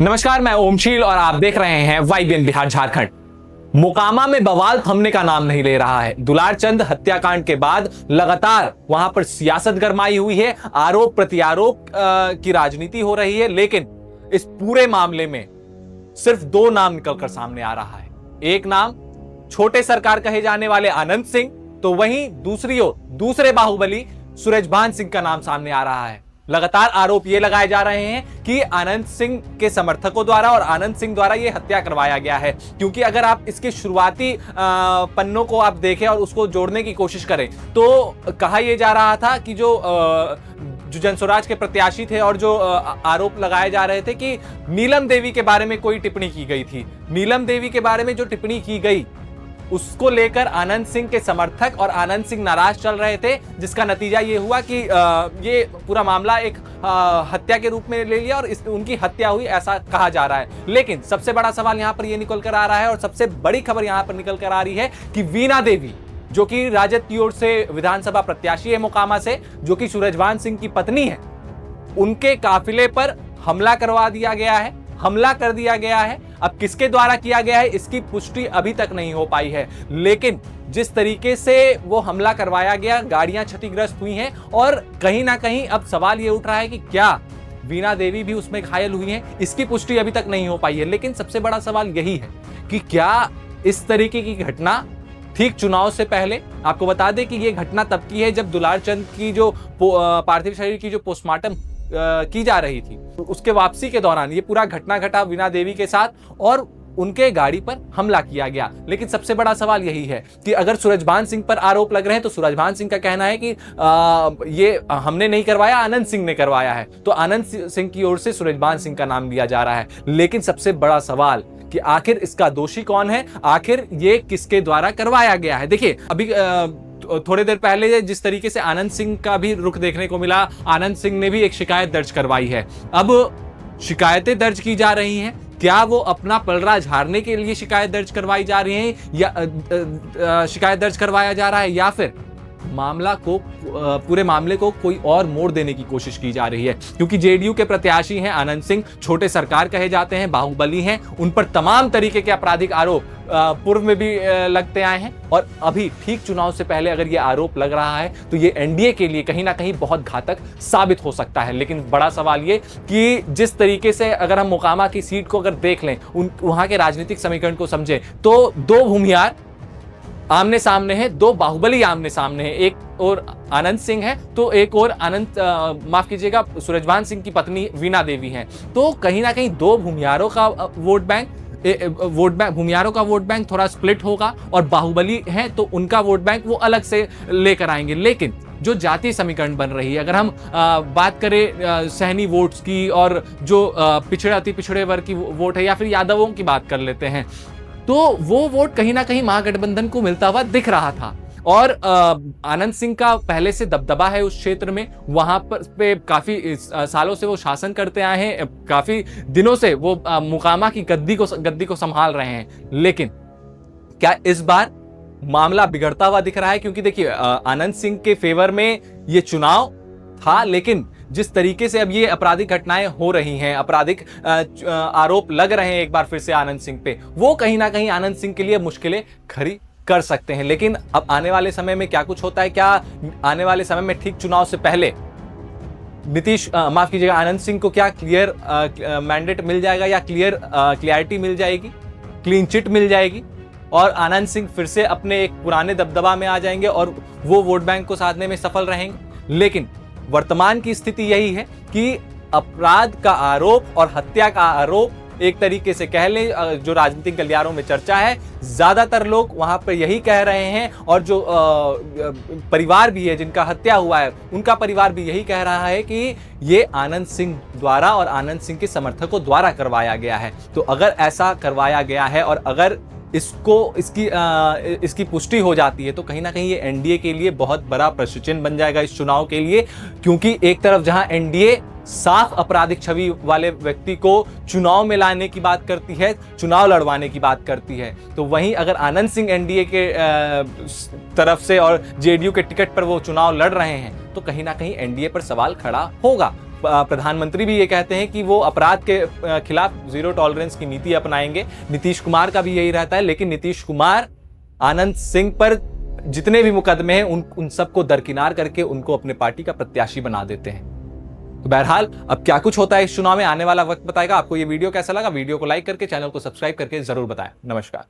नमस्कार, मैं ओमशील और आप देख रहे हैं वाईबीएन बिहार झारखंड। मोकामा में बवाल थमने का नाम नहीं ले रहा है। दुलारचंद हत्याकांड के बाद लगातार वहां पर सियासत गरमाई हुई है, आरोप प्रत्यारोप की राजनीति हो रही है, लेकिन इस पूरे मामले में सिर्फ दो नाम निकलकर सामने आ रहा है। एक नाम छोटे सरकार कहे जाने वाले आनंद सिंह, तो वहीं दूसरी ओर दूसरे बाहुबली सूरजभान सिंह का नाम सामने आ रहा है। लगातार आरोप ये लगाए जा रहे हैं कि आनंद सिंह के समर्थकों द्वारा और आनंद सिंह द्वारा ये हत्या करवाया गया है, क्योंकि अगर आप इसके शुरुआती पन्नों को आप देखें और उसको जोड़ने की कोशिश करें तो कहा यह जा रहा था कि जो जनसुराज के प्रत्याशी थे और जो आरोप लगाए जा रहे थे कि नीलम देवी के बारे में कोई टिप्पणी की गई थी। नीलम देवी के बारे में जो टिप्पणी की गई उसको लेकर आनंद सिंह के समर्थक और आनंद सिंह नाराज चल रहे थे, जिसका नतीजा ये हुआ कि ये पूरा मामला एक हत्या के रूप में ले लिया और उनकी हत्या हुई ऐसा कहा जा रहा है। लेकिन सबसे बड़ा सवाल यहां पर ये निकल कर आ रहा है और सबसे बड़ी खबर यहां पर निकल कर आ रही है कि वीणा देवी, जो कि राजद की ओर से विधानसभा प्रत्याशी है मोकामा से, जो कि सूरजभान सिंह की पत्नी है, उनके काफिले पर हमला करवा दिया गया है, हमला कर दिया गया है। अब किसके द्वारा किया गया है इसकी पुष्टि अभी तक नहीं हो पाई है, लेकिन जिस तरीके से वो हमला करवाया गया, गाड़ियां क्षतिग्रस्त हुई हैं और कहीं ना कहीं अब सवाल ये उठ रहा है कि क्या वीणा देवी भी उसमें घायल हुई हैं, इसकी पुष्टि अभी तक नहीं हो पाई है। लेकिन सबसे बड़ा सवाल यही है कि क्या इस तरीके की घटना ठीक चुनाव से पहले, आपको बता दें कि ये घटना तब की है जब दुलारचंद की जो पार्थिव शरीर की जो पोस्टमार्टम की जा रही थी, उसके वापसी के दौरान ये पूरा घटना घटा वीणा देवी के साथ और उनके गाड़ी पर हमला किया गया। लेकिन सबसे बड़ा सवाल यही है कि अगर सूरजभान सिंह पर आरोप लग रहे हैं तो सूरजभान सिंह का कहना है कि ये हमने नहीं करवाया, आनंद सिंह ने करवाया है, तो आनंद सिंह की ओर से सूरजभान सिंह का नाम लिया जा रहा है। लेकिन सबसे बड़ा सवाल कि आखिर इसका दोषी कौन है, आखिर ये किसके द्वारा करवाया गया है। देखिए, अभी थोड़ी देर पहले जिस तरीके से आनंद सिंह का भी रुख देखने को मिला, आनंद सिंह ने भी एक शिकायत दर्ज करवाई है। अब शिकायतें दर्ज की जा रही हैं, क्या वो अपना पलड़ा झाड़ने के लिए शिकायत दर्ज करवाई जा रही है या शिकायत दर्ज करवाया जा रहा है, या फिर मामला को पूरे मामले को कोई और मोड़ देने की कोशिश की जा रही है। क्योंकि जेडीयू के प्रत्याशी हैं आनंद सिंह, छोटे सरकार कहे जाते हैं, बाहुबली हैं, उन पर तमाम तरीके के आपराधिक आरोप पूर्व में भी लगते आए हैं और अभी ठीक चुनाव से पहले अगर ये आरोप लग रहा है तो ये एनडीए के लिए कहीं ना कहीं बहुत घातक साबित हो सकता है। लेकिन बड़ा सवाल ये कि जिस तरीके से अगर हम मोकामा की सीट को अगर देख लें, वहां के राजनीतिक समीकरण को समझें, तो दो भूमियार आमने सामने है, दो बाहुबली आमने सामने है। एक और आनंद सिंह है तो एक और माफ कीजिएगा, सूरजभान सिंह की पत्नी वीणा देवी हैं। तो कहीं ना कहीं दो भूमियारों का वोट बैंक थोड़ा स्प्लिट होगा और बाहुबली हैं तो उनका वोट बैंक वो अलग से लेकर आएंगे। लेकिन जो जातीय समीकरण बन रही है, अगर हम बात करें सहनी वोट्स की और जो अति पिछड़े वर्ग की वोट है या फिर यादवों की बात कर लेते हैं, तो वो वोट कहीं ना कहीं महागठबंधन को मिलता हुआ दिख रहा था। और आनंद सिंह का पहले से दबदबा है उस क्षेत्र में, वहां पर पे काफी सालों से वो शासन करते आए हैं, काफी दिनों से वो मोकामा की गद्दी को संभाल रहे हैं। लेकिन क्या इस बार मामला बिगड़ता हुआ दिख रहा है? क्योंकि देखिए, आनंद सिंह के फेवर में ये चुनाव था, लेकिन जिस तरीके से अब ये आपराधिक घटनाएं हो रही हैं, आपराधिक आरोप लग रहे हैं एक बार फिर से आनंद सिंह पे, वो कहीं ना कहीं आनंद सिंह के लिए मुश्किलें खड़ी कर सकते हैं। लेकिन अब आने वाले समय में क्या कुछ होता है, क्या आने वाले समय में ठीक चुनाव से पहले आनंद सिंह को क्या क्लियर मैंडेट मिल जाएगा या क्लियरिटी मिल जाएगी, क्लीन चिट मिल जाएगी और आनंद सिंह फिर से अपने एक पुराने दबदबा में आ जाएंगे और वो वोट बैंक को साधने में सफल रहेंगे। लेकिन वर्तमान की स्थिति यही है कि अपराध का आरोप और हत्या का आरोप एक तरीके से कह लें, जो राजनीतिक गलियारों में चर्चा है, ज्यादातर लोग वहां पर यही कह रहे हैं और जो परिवार भी है जिनका हत्या हुआ है, उनका परिवार भी यही कह रहा है कि ये आनंद सिंह द्वारा और आनंद सिंह के समर्थकों द्वारा करवाया गया है। तो अगर ऐसा करवाया गया है और अगर इसकी पुष्टि हो जाती है तो कहीं ना कहीं ये एनडीए के लिए बहुत बड़ा प्रश्न चिन्ह बन जाएगा इस चुनाव के लिए। क्योंकि एक तरफ जहां एनडीए साफ आपराधिक छवि वाले व्यक्ति को चुनाव में लाने की बात करती है, चुनाव लड़वाने की बात करती है, तो वहीं अगर आनंद सिंह एनडीए के तरफ से और जेडीयू के टिकट पर वो चुनाव लड़ रहे हैं तो कहीं ना कहीं एनडीए पर सवाल खड़ा होगा। प्रधानमंत्री भी ये कहते हैं कि वो अपराध के खिलाफ जीरो टॉलरेंस की नीति अपनाएंगे। नीतीश कुमार का भी यही रहता है, लेकिन नीतीश कुमार आनंद सिंह पर जितने भी मुकदमे हैं उन सबको दरकिनार करके उनको अपने पार्टी का प्रत्याशी बना देते हैं। तो बहरहाल अब क्या कुछ होता है इस चुनाव में, आने वाला वक्त बताएगा। आपको ये वीडियो कैसा लगा? वीडियो को लाइक करके चैनल को सब्सक्राइब करके जरूर बताएं। नमस्कार।